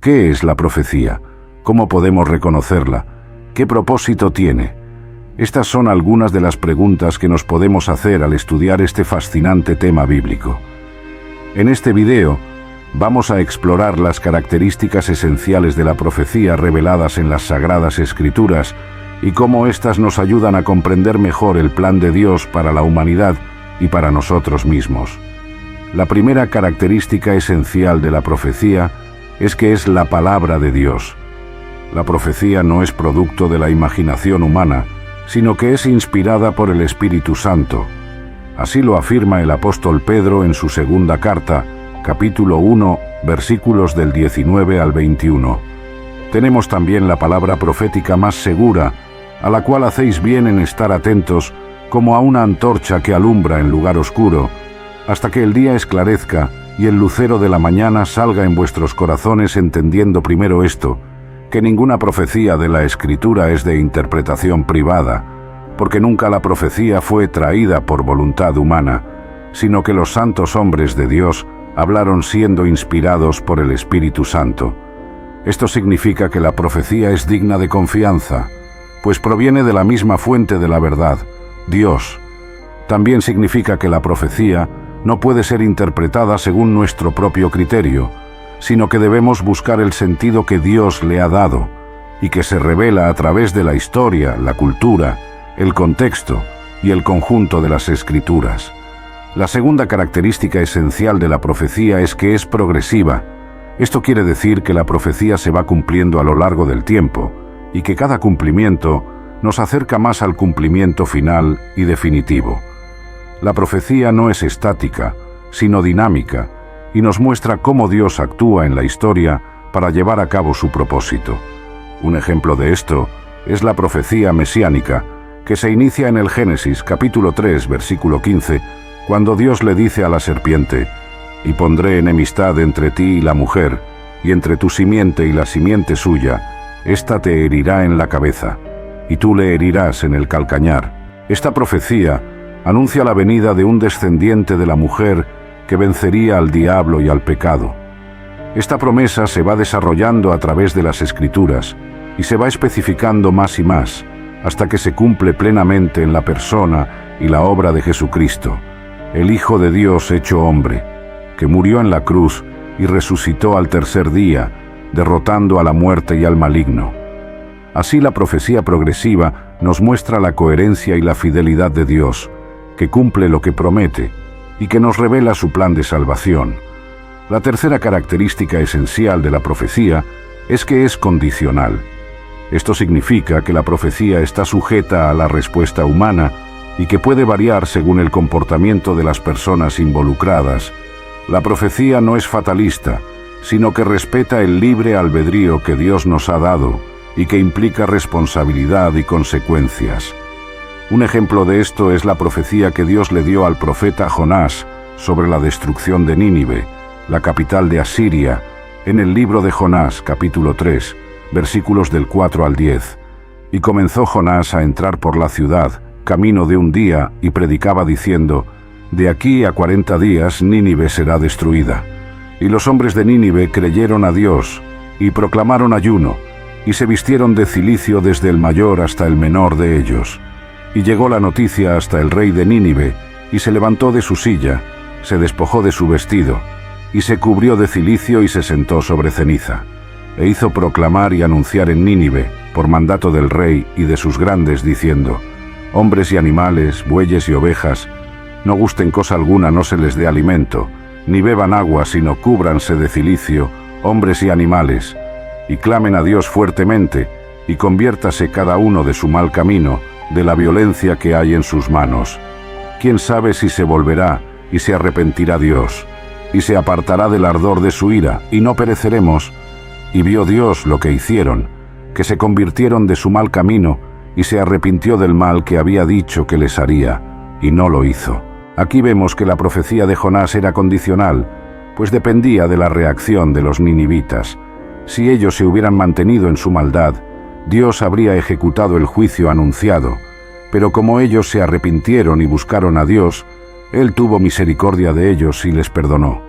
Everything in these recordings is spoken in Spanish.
¿Qué es la profecía? ¿Cómo podemos reconocerla? ¿Qué propósito tiene? Estas son algunas de las preguntas que nos podemos hacer al estudiar este fascinante tema bíblico. En este video vamos a explorar las características esenciales de la profecía reveladas en las Sagradas Escrituras y cómo éstas nos ayudan a comprender mejor el plan de Dios para la humanidad y para nosotros mismos. La primera característica esencial de la profecía es que es la palabra de Dios. La profecía no es producto de la imaginación humana, sino que es inspirada por el Espíritu Santo. Así lo afirma el apóstol Pedro en su segunda carta, capítulo 1, versículos del 19 al 21. Tenemos también la palabra profética más segura, a la cual hacéis bien en estar atentos como a una antorcha que alumbra en lugar oscuro, hasta que el día esclarezca y el lucero de la mañana salga en vuestros corazones, entendiendo primero esto, que ninguna profecía de la Escritura es de interpretación privada, porque nunca la profecía fue traída por voluntad humana, sino que los santos hombres de Dios hablaron siendo inspirados por el Espíritu Santo. Esto significa que la profecía es digna de confianza, pues proviene de la misma fuente de la verdad, Dios. También significa que la profecía no puede ser interpretada según nuestro propio criterio, sino que debemos buscar el sentido que Dios le ha dado, y que se revela a través de la historia, la cultura, el contexto y el conjunto de las Escrituras. La segunda característica esencial de la profecía es que es progresiva. Esto quiere decir que la profecía se va cumpliendo a lo largo del tiempo, y que cada cumplimiento nos acerca más al cumplimiento final y definitivo. La profecía no es estática, sino dinámica, y nos muestra cómo Dios actúa en la historia para llevar a cabo su propósito. Un ejemplo de esto es la profecía mesiánica, que se inicia en el Génesis capítulo 3, versículo 15, cuando Dios le dice a la serpiente: «Y pondré enemistad entre ti y la mujer, y entre tu simiente y la simiente suya. Ésta te herirá en la cabeza, y tú le herirás en el calcañar». Esta profecía anuncia la venida de un descendiente de la mujer que vencería al diablo y al pecado. Esta promesa se va desarrollando a través de las Escrituras y se va especificando más y más, hasta que se cumple plenamente en la persona y la obra de Jesucristo, el Hijo de Dios hecho hombre, que murió en la cruz y resucitó al tercer día, derrotando a la muerte y al maligno. Así la profecía progresiva nos muestra la coherencia y la fidelidad de Dios, que cumple lo que promete y que nos revela su plan de salvación. La tercera característica esencial de la profecía es que es condicional. Esto significa que la profecía está sujeta a la respuesta humana y que puede variar según el comportamiento de las personas involucradas. La profecía no es fatalista, sino que respeta el libre albedrío que Dios nos ha dado y que implica responsabilidad y consecuencias. Un ejemplo de esto es la profecía que Dios le dio al profeta Jonás sobre la destrucción de Nínive, la capital de Asiria, en el libro de Jonás, capítulo 3, versículos del 4 al 10. «Y comenzó Jonás a entrar por la ciudad, camino de un día, y predicaba diciendo: De aquí a 40 días Nínive será destruida. Y los hombres de Nínive creyeron a Dios, y proclamaron ayuno, y se vistieron de cilicio desde el mayor hasta el menor de ellos. Y llegó la noticia hasta el rey de Nínive, y se levantó de su silla, se despojó de su vestido, y se cubrió de cilicio y se sentó sobre ceniza. E hizo proclamar y anunciar en Nínive, por mandato del rey y de sus grandes, diciendo: Hombres y animales, bueyes y ovejas, no gusten cosa alguna, no se les dé alimento, ni beban agua, sino cúbranse de cilicio, hombres y animales, y clamen a Dios fuertemente, y conviértase cada uno de su mal camino, de la violencia que hay en sus manos. ¿Quién sabe si se volverá y se arrepentirá Dios, y se apartará del ardor de su ira, y no pereceremos? Y vio Dios lo que hicieron, que se convirtieron de su mal camino, y se arrepintió del mal que había dicho que les haría, y no lo hizo». Aquí vemos que la profecía de Jonás era condicional, pues dependía de la reacción de los ninivitas. Si ellos se hubieran mantenido en su maldad, Dios habría ejecutado el juicio anunciado, pero como ellos se arrepintieron y buscaron a Dios, Él tuvo misericordia de ellos y les perdonó.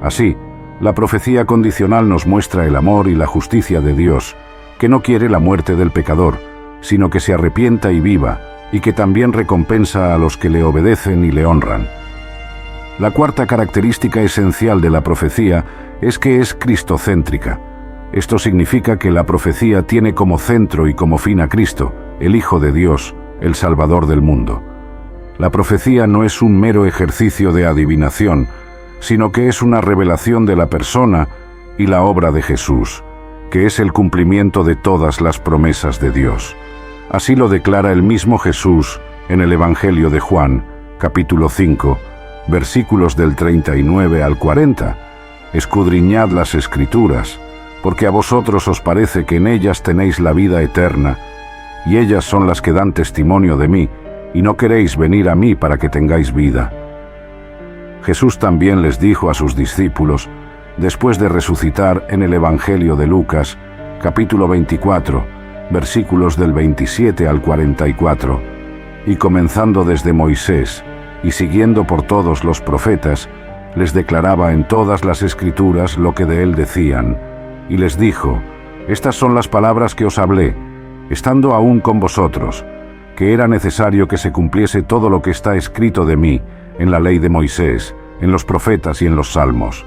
Así, La profecía condicional nos muestra el amor y la justicia de Dios, que no quiere la muerte del pecador, sino que se arrepienta y viva, y que también recompensa a los que le obedecen y le honran. La cuarta característica esencial de la profecía es que es cristocéntrica. Esto significa que la profecía tiene como centro y como fin a Cristo, el Hijo de Dios, el Salvador del mundo. La profecía no es un mero ejercicio de adivinación, sino que es una revelación de la persona y la obra de Jesús, que es el cumplimiento de todas las promesas de Dios. Así lo declara el mismo Jesús en el Evangelio de Juan, capítulo 5, versículos del 39 al 40. Escudriñad las Escrituras, porque a vosotros os parece que en ellas tenéis la vida eterna, y ellas son las que dan testimonio de mí, y no queréis venir a mí para que tengáis vida. Jesús también les dijo a sus discípulos, después de resucitar en el Evangelio de Lucas, capítulo 24, versículos del 27 al 44, y comenzando desde Moisés, y siguiendo por todos los profetas, les declaraba en todas las Escrituras lo que de él decían, y les dijo, estas son las palabras que os hablé, estando aún con vosotros, que era necesario que se cumpliese todo lo que está escrito de mí, en la ley de Moisés, en los profetas y en los salmos.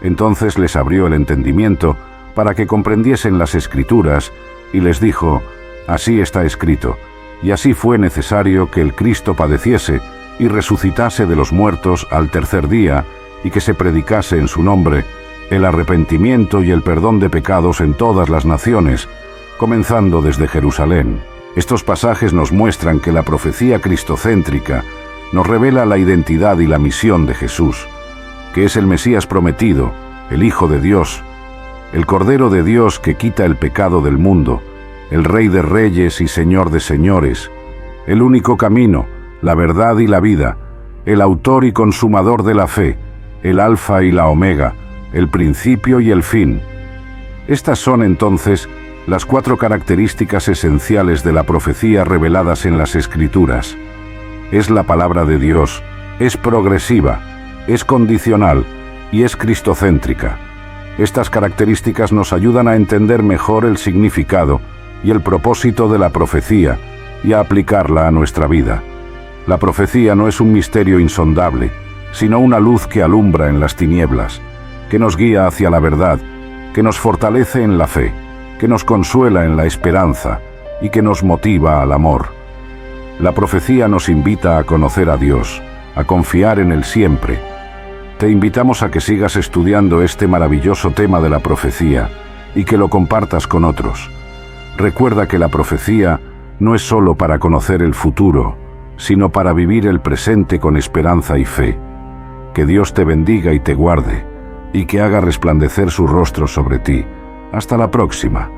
Entonces les abrió el entendimiento para que comprendiesen las Escrituras, y les dijo, así está escrito, y así fue necesario que el Cristo padeciese y resucitase de los muertos al tercer día, y que se predicase en su nombre el arrepentimiento y el perdón de pecados en todas las naciones, comenzando desde Jerusalén. Estos pasajes nos muestran que la profecía cristocéntrica nos revela la identidad y la misión de Jesús, que es el Mesías prometido, el Hijo de Dios, el Cordero de Dios que quita el pecado del mundo, el Rey de Reyes y Señor de Señores, el único camino, la verdad y la vida, el autor y consumador de la fe, el Alfa y la Omega, el principio y el fin. Estas son entonces las 4 características esenciales de la profecía reveladas en las Escrituras. Es la palabra de Dios, es progresiva, es condicional y es cristocéntrica. Estas características nos ayudan a entender mejor el significado y el propósito de la profecía y a aplicarla a nuestra vida. La profecía no es un misterio insondable, sino una luz que alumbra en las tinieblas, que nos guía hacia la verdad, que nos fortalece en la fe, que nos consuela en la esperanza y que nos motiva al amor. La profecía nos invita a conocer a Dios, a confiar en Él siempre. Te invitamos a que sigas estudiando este maravilloso tema de la profecía y que lo compartas con otros. Recuerda que la profecía no es solo para conocer el futuro, sino para vivir el presente con esperanza y fe. Que Dios te bendiga y te guarde, y que haga resplandecer su rostro sobre ti. Hasta la próxima.